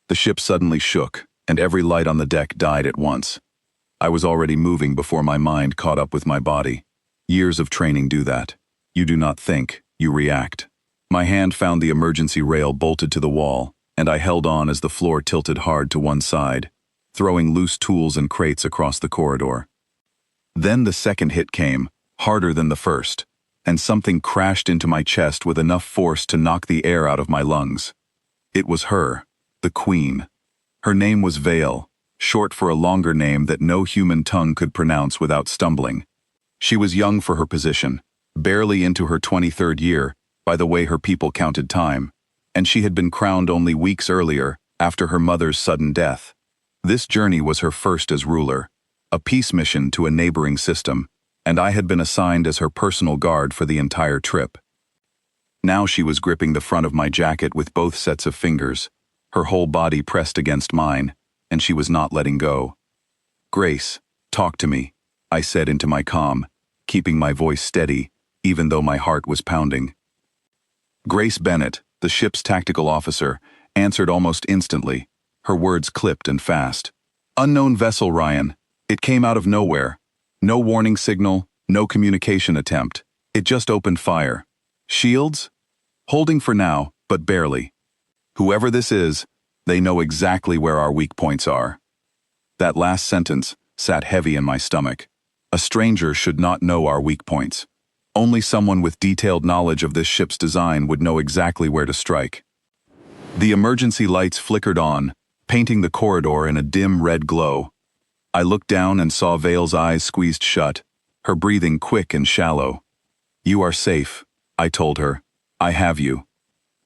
The ship suddenly shook, and every light on the deck died at once. I was already moving before my mind caught up with my body. Years of training do that. You do not think, you react. My hand found the emergency rail bolted to the wall, and I held on as the floor tilted hard to one side, throwing loose tools and crates across the corridor. Then the second hit came, harder than the first, and something crashed into my chest with enough force to knock the air out of my lungs. It was her, the Queen. Her name was Vale, short for a longer name that no human tongue could pronounce without stumbling. She was young for her position, barely into her 23rd year, by the way her people counted time, and she had been crowned only weeks earlier, after her mother's sudden death. This journey was her first as ruler, a peace mission to a neighboring system, and I had been assigned as her personal guard for the entire trip. Now she was gripping the front of my jacket with both sets of fingers, her whole body pressed against mine, and she was not letting go. "Grace, talk to me," I said into my comm, keeping my voice steady, even though my heart was pounding. Grace Bennett, the ship's tactical officer, answered almost instantly, her words clipped and fast. "Unknown vessel, Ryan. It came out of nowhere. No warning signal, no communication attempt. It just opened fire. Shields? Holding for now, but barely. Whoever this is, they know exactly where our weak points are." That last sentence sat heavy in my stomach. A stranger should not know our weak points. Only someone with detailed knowledge of this ship's design would know exactly where to strike. The emergency lights flickered on, painting the corridor in a dim red glow. I looked down and saw Vale's eyes squeezed shut, her breathing quick and shallow. "You are safe," I told her. "I have you."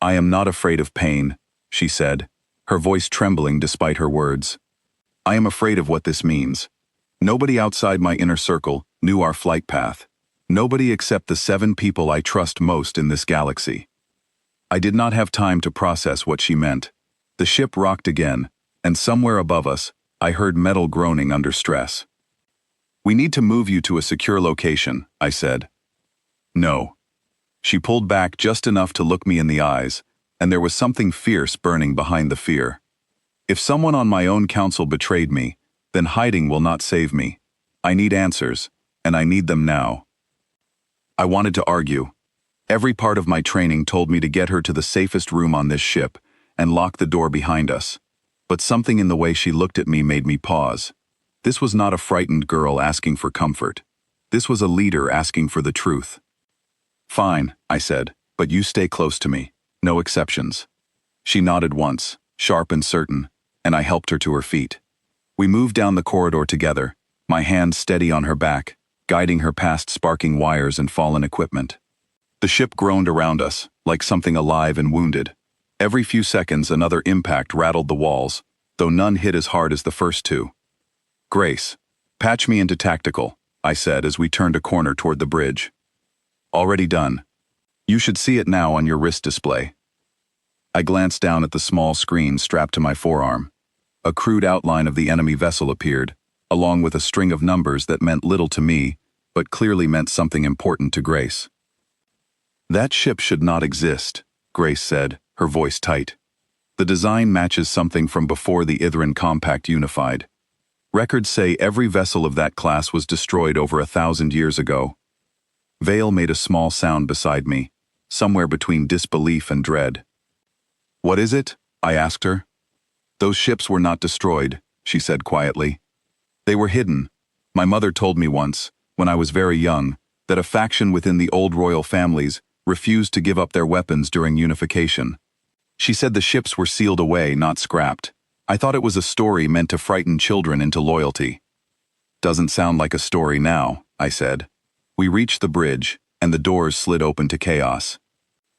"I am not afraid of pain," she said, her voice trembling despite her words. "I am afraid of what this means. Nobody outside my inner circle knew our flight path. Nobody except the 7 people I trust most in this galaxy." I did not have time to process what she meant. The ship rocked again, and somewhere above us, I heard metal groaning under stress. "We need to move you to a secure location," I said. "No." She pulled back just enough to look me in the eyes, and there was something fierce burning behind the fear. "If someone on my own council betrayed me, then hiding will not save me. I need answers, and I need them now." I wanted to argue. Every part of my training told me to get her to the safest room on this ship and lock the door behind us. But something in the way she looked at me made me pause. This was not a frightened girl asking for comfort. This was a leader asking for the truth. "Fine," I said, "but you stay close to me. No exceptions." She nodded once, sharp and certain, and I helped her to her feet. We moved down the corridor together, my hand steady on her back, guiding her past sparking wires and fallen equipment. The ship groaned around us, like something alive and wounded. Every few seconds another impact rattled the walls, though none hit as hard as the first two. "Grace, patch me into tactical," I said as we turned a corner toward the bridge. "Already done. You should see it now on your wrist display." I glanced down at the small screen strapped to my forearm. A crude outline of the enemy vessel appeared, along with a string of numbers that meant little to me, but clearly meant something important to Grace. "That ship should not exist," Grace said, her voice tight. "The design matches something from before the Ithran Compact unified. Records say every vessel of that class was destroyed over 1,000 years ago." Vale made a small sound beside me, somewhere between disbelief and dread. "What is it?" I asked her. "Those ships were not destroyed," she said quietly. "They were hidden. My mother told me once, when I was very young, that a faction within the old royal families refused to give up their weapons during unification. She said the ships were sealed away, not scrapped. I thought it was a story meant to frighten children into loyalty." "Doesn't sound like a story now," I said. We reached the bridge, and the doors slid open to chaos.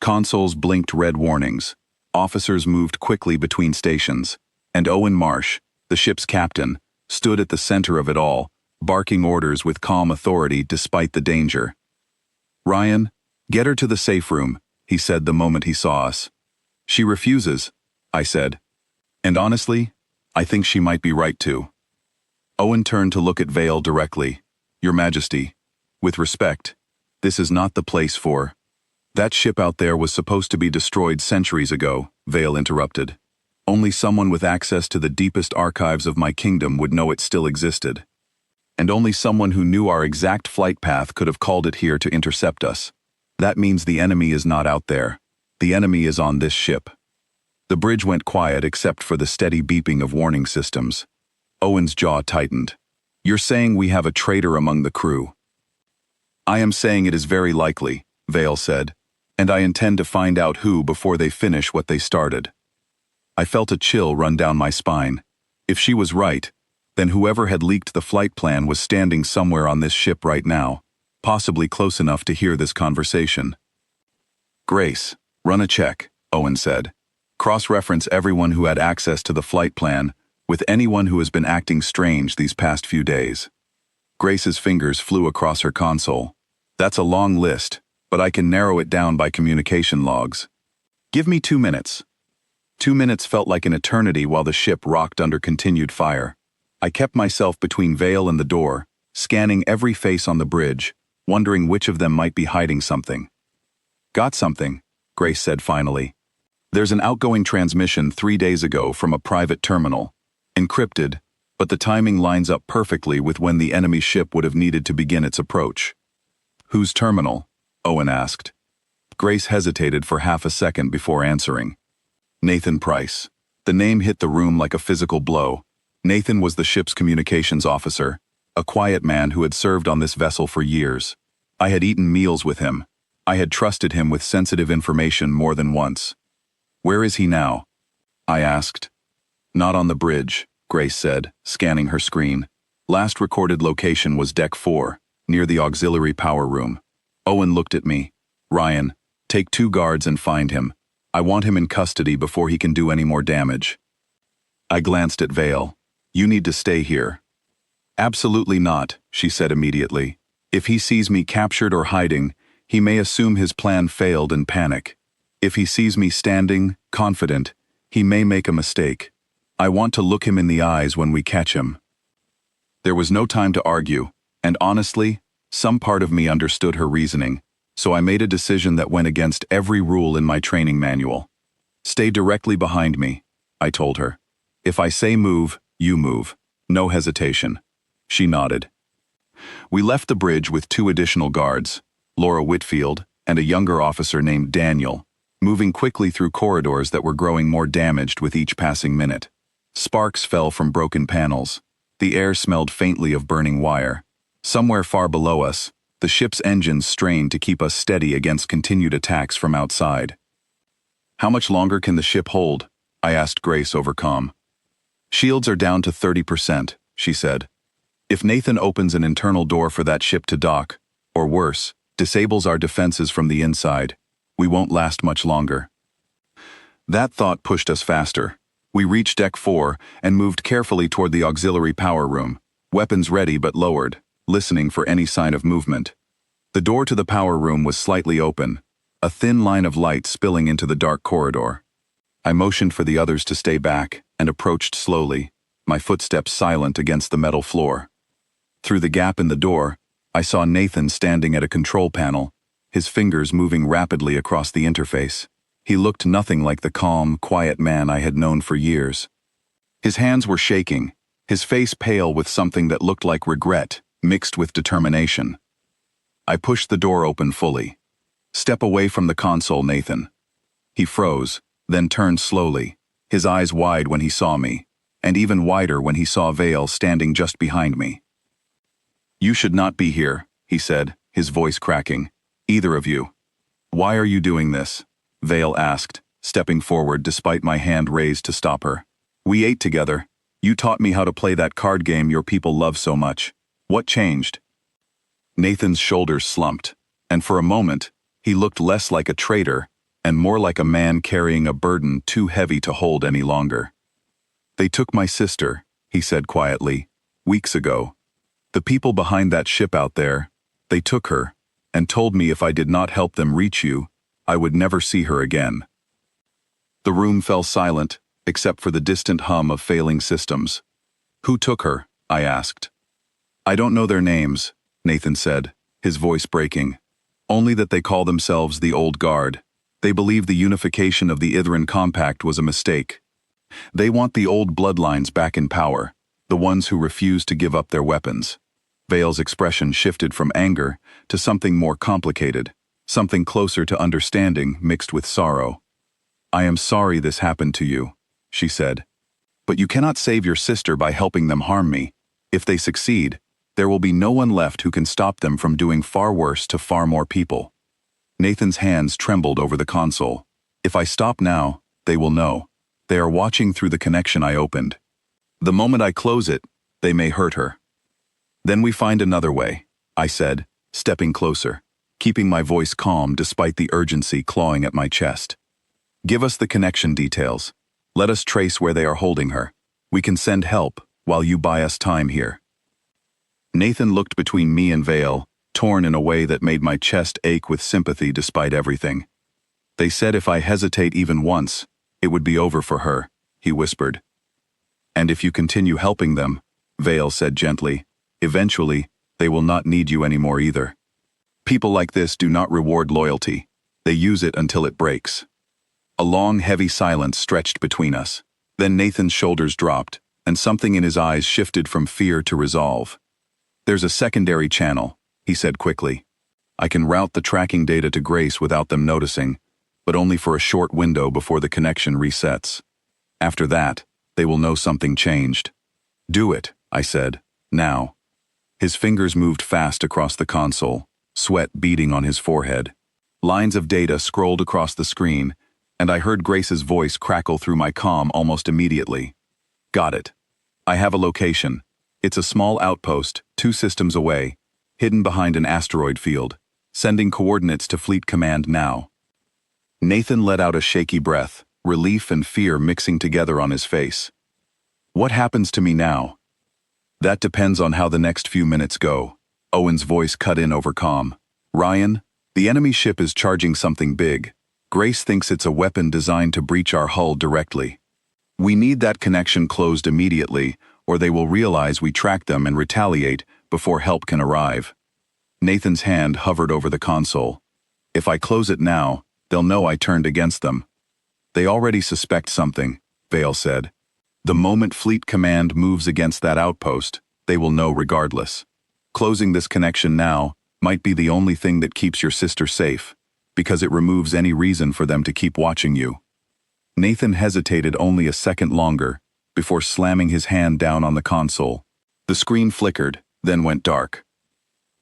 Consoles blinked red warnings. Officers moved quickly between stations, and Owen Marsh, the ship's captain, stood at the center of it all, barking orders with calm authority despite the danger. "Ryan, get her to the safe room," he said the moment he saw us. "She refuses," I said. "And honestly, I think she might be right to." Owen turned to look at Vale directly. "Your Majesty, with respect, this is not the place for—" "That ship out there was supposed to be destroyed centuries ago," Vale interrupted. Only someone with access to the deepest archives of my kingdom would know it still existed. And only someone who knew our exact flight path could have called it here to intercept us. That means the enemy is not out there. The enemy is on this ship. The bridge went quiet except for the steady beeping of warning systems. Owen's jaw tightened. You're saying we have a traitor among the crew? I am saying it is very likely, Vale said, and I intend to find out who before they finish what they started. I felt a chill run down my spine. If she was right, then whoever had leaked the flight plan was standing somewhere on this ship right now, possibly close enough to hear this conversation. Grace, run a check, Owen said. Cross-reference everyone who had access to the flight plan with anyone who has been acting strange these past few days. Grace's fingers flew across her console. That's a long list, but I can narrow it down by communication logs. Give me 2 minutes. 2 minutes felt like an eternity while the ship rocked under continued fire. I kept myself between Vale and the door, scanning every face on the bridge, wondering which of them might be hiding something. Got something, Grace said finally. There's an outgoing transmission 3 days ago from a private terminal. Encrypted, but the timing lines up perfectly with when the enemy ship would have needed to begin its approach. Whose terminal? Owen asked. Grace hesitated for half a second before answering. Nathan Price. The name hit the room like a physical blow. Nathan was the ship's communications officer, a quiet man who had served on this vessel for years. I had eaten meals with him. I had trusted him with sensitive information more than once. Where is he now? I asked. Not on the bridge, Grace said, scanning her screen. Last recorded location was Deck 4, near the auxiliary power room. Owen looked at me. Ryan, take 2 guards and find him. I want him in custody before he can do any more damage. I glanced at Vale. You need to stay here. Absolutely not, she said immediately. If he sees me captured or hiding, he may assume his plan failed and panic. If he sees me standing, confident, he may make a mistake. I want to look him in the eyes when we catch him. There was no time to argue, and honestly, some part of me understood her reasoning, so I made a decision that went against every rule in my training manual. Stay directly behind me, I told her. If I say move, you move. No hesitation. She nodded. We left the bridge with 2 additional guards, Laura Whitfield and a younger officer named Daniel, moving quickly through corridors that were growing more damaged with each passing minute. Sparks fell from broken panels. The air smelled faintly of burning wire. Somewhere far below us, the ship's engines strained to keep us steady against continued attacks from outside. How much longer can the ship hold? I asked Grace over comm. Shields are down to 30%, she said. If Nathan opens an internal door for that ship to dock, or worse, disables our defenses from the inside, we won't last much longer. That thought pushed us faster. We reached Deck 4 and moved carefully toward the auxiliary power room, weapons ready but lowered, listening for any sign of movement. The door to the power room was slightly open, a thin line of light spilling into the dark corridor. I motioned for the others to stay back and approached slowly, my footsteps silent against the metal floor. Through the gap in the door, I saw Nathan standing at a control panel, his fingers moving rapidly across the interface. He looked nothing like the calm, quiet man I had known for years. His hands were shaking, his face pale with something that looked like regret, mixed with determination. I pushed the door open fully. Step away from the console, Nathan. He froze, then turned slowly, his eyes wide when he saw me, and even wider when he saw Vale standing just behind me. You should not be here, he said, his voice cracking. Either of you. Why are you doing this? Vale asked, stepping forward despite my hand raised to stop her. We ate together. You taught me how to play that card game your people love so much. What changed? Nathan's shoulders slumped, and for a moment, he looked less like a traitor and more like a man carrying a burden too heavy to hold any longer. They took my sister, he said quietly, weeks ago. The people behind that ship out there, they took her, and told me if I did not help them reach you, I would never see her again. The room fell silent, except for the distant hum of failing systems. Who took her? I asked. I don't know their names, Nathan said, his voice breaking. Only that they call themselves the Old Guard. They believe the unification of the Ithran Compact was a mistake. They want the old bloodlines back in power, the ones who refuse to give up their weapons. Vale's expression shifted from anger to something more complicated, something closer to understanding mixed with sorrow. "I am sorry this happened to you," she said. "But you cannot save your sister by helping them harm me. If they succeed, there will be no one left who can stop them from doing far worse to far more people." Nathan's hands trembled over the console. "If I stop now, they will know. They are watching through the connection I opened. The moment I close it, they may hurt her." "Then we find another way," I said, stepping closer, keeping my voice calm despite the urgency clawing at my chest. "Give us the connection details. Let us trace where they are holding her. We can send help while you buy us time here." Nathan looked between me and Vale, torn in a way that made my chest ache with sympathy despite everything. "They said if I hesitate even once, it would be over for her," he whispered. "And if you continue helping them," Vale said gently, "eventually, they will not need you anymore either. People like this do not reward loyalty. They use it until it breaks." A long, heavy silence stretched between us. Then Nathan's shoulders dropped, and something in his eyes shifted from fear to resolve. "There's a secondary channel," he said quickly. "I can route the tracking data to Grace without them noticing, but only for a short window before the connection resets. After that, they will know something changed." "Do it," I said. "Now." His fingers moved fast across the console, sweat beading on his forehead. Lines of data scrolled across the screen, and I heard Grace's voice crackle through my comm almost immediately. "Got it. I have a location. It's a small outpost, 2 systems away, hidden behind an asteroid field. Sending coordinates to Fleet Command now." Nathan let out a shaky breath, relief and fear mixing together on his face. "What happens to me now?" "That depends on how the next few minutes go." Owen's voice cut in over comm. "Ryan, the enemy ship is charging something big. Grace thinks it's a weapon designed to breach our hull directly. We need that connection closed immediately, or they will realize we tracked them and retaliate before help can arrive." Nathan's hand hovered over the console. "If I close it now, they'll know I turned against them." "They already suspect something," Vale said. "The moment Fleet Command moves against that outpost, they will know regardless. Closing this connection now might be the only thing that keeps your sister safe, because it removes any reason for them to keep watching you." Nathan hesitated only a second longer, before slamming his hand down on the console. The screen flickered, then went dark.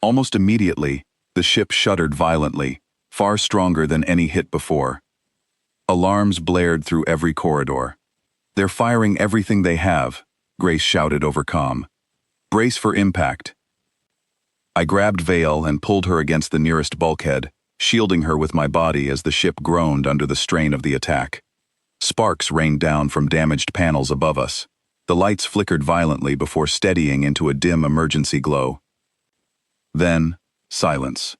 Almost immediately, the ship shuddered violently, far stronger than any hit before. Alarms blared through every corridor. "They're firing everything they have," Grace shouted over comm. "Brace for impact." I grabbed Vale and pulled her against the nearest bulkhead, shielding her with my body as the ship groaned under the strain of the attack. Sparks rained down from damaged panels above us. The lights flickered violently before steadying into a dim emergency glow. Then, silence.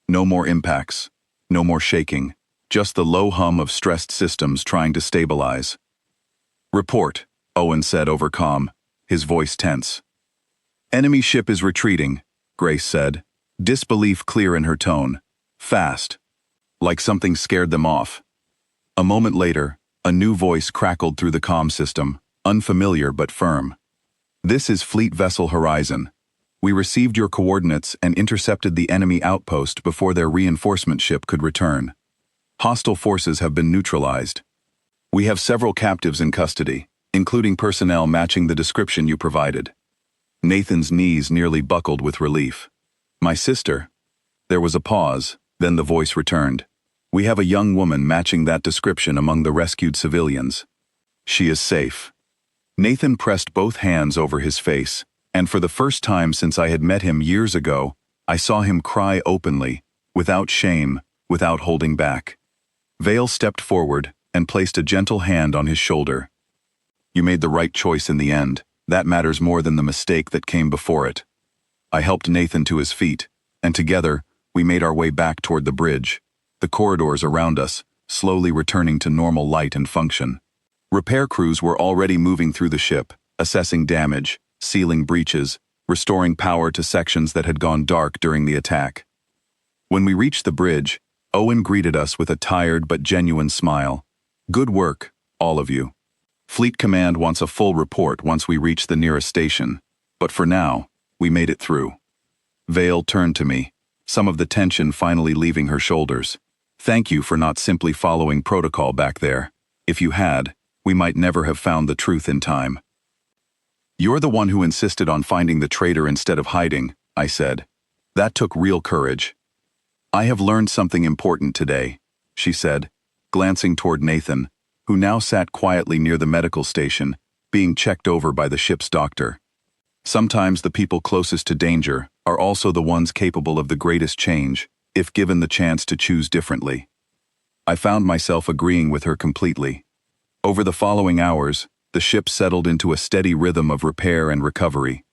No more impacts, no more shaking, just the low hum of stressed systems trying to stabilize. "Report," Owen said over comm, his voice tense. "Enemy ship is retreating," Grace said, disbelief clear in her tone. "Fast." Like something scared them off. A moment later, a new voice crackled through the comm system, unfamiliar but firm. "This is Fleet Vessel Horizon. We received your coordinates and intercepted the enemy outpost before their reinforcement ship could return. Hostile forces have been neutralized. We have several captives in custody, including personnel matching the description you provided." Nathan's knees nearly buckled with relief. "My sister." There was a pause, then the voice returned. "We have a young woman matching that description among the rescued civilians. She is safe." Nathan pressed both hands over his face, and for the first time since I had met him years ago, I saw him cry openly, without shame, without holding back. Vale stepped forward and placed a gentle hand on his shoulder. "You made the right choice in the end. That matters more than the mistake that came before it." I helped Nathan to his feet, and together, we made our way back toward the bridge, the corridors around us, slowly returning to normal light and function. Repair crews were already moving through the ship, assessing damage, sealing breaches, restoring power to sections that had gone dark during the attack. When we reached the bridge, Owen greeted us with a tired but genuine smile. "Good work, all of you." Fleet Command wants a full report once we reach the nearest station, but for now, we made it through. Vale turned to me, some of the tension finally leaving her shoulders. Thank you for not simply following protocol back there. If you had, we might never have found the truth in time. You're the one who insisted on finding the traitor instead of hiding, I said. That took real courage. I have learned something important today, she said, glancing toward Nathan, who now sat quietly near the medical station, being checked over by the ship's doctor. Sometimes the people closest to danger are also the ones capable of the greatest change, if given the chance to choose differently. I found myself agreeing with her completely. Over the following hours, the ship settled into a steady rhythm of repair and recovery.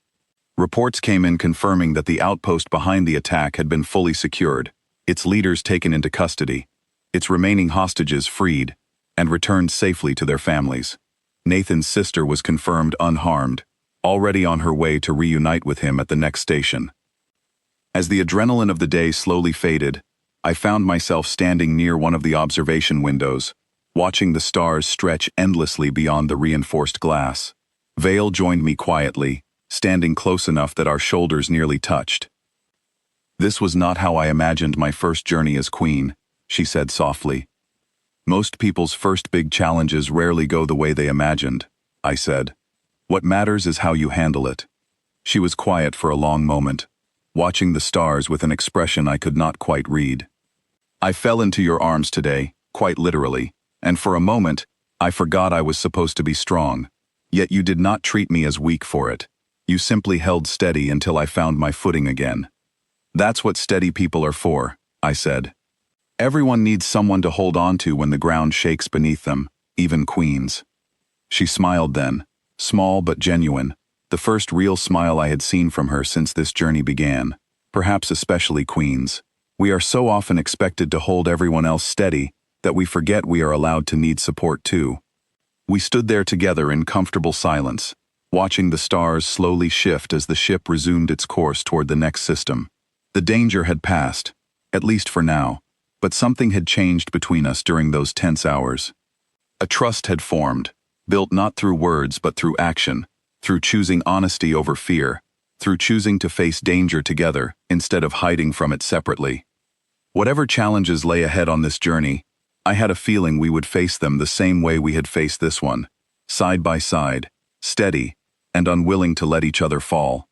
Reports came in confirming that the outpost behind the attack had been fully secured, its leaders taken into custody, its remaining hostages freed, and returned safely to their families. Nathan's sister was confirmed unharmed, already on her way to reunite with him at the next station. As the adrenaline of the day slowly faded, I found myself standing near one of the observation windows, watching the stars stretch endlessly beyond the reinforced glass. Vale joined me quietly, standing close enough that our shoulders nearly touched. This was not how I imagined my first journey as queen, she said softly. Most people's first big challenges rarely go the way they imagined, I said. What matters is how you handle it. She was quiet for a long moment, watching the stars with an expression I could not quite read. I fell into your arms today, quite literally, and for a moment, I forgot I was supposed to be strong. Yet you did not treat me as weak for it. You simply held steady until I found my footing again. That's what steady people are for, I said. Everyone needs someone to hold on to when the ground shakes beneath them, even queens. She smiled then, small but genuine, the first real smile I had seen from her since this journey began, perhaps especially queens. We are so often expected to hold everyone else steady that we forget we are allowed to need support too. We stood there together in comfortable silence, watching the stars slowly shift as the ship resumed its course toward the next system. The danger had passed, at least for now, but something had changed between us during those tense hours. A trust had formed, built not through words but through action, through choosing honesty over fear, through choosing to face danger together instead of hiding from it separately. Whatever challenges lay ahead on this journey, I had a feeling we would face them the same way we had faced this one, side by side, steady, and unwilling to let each other fall.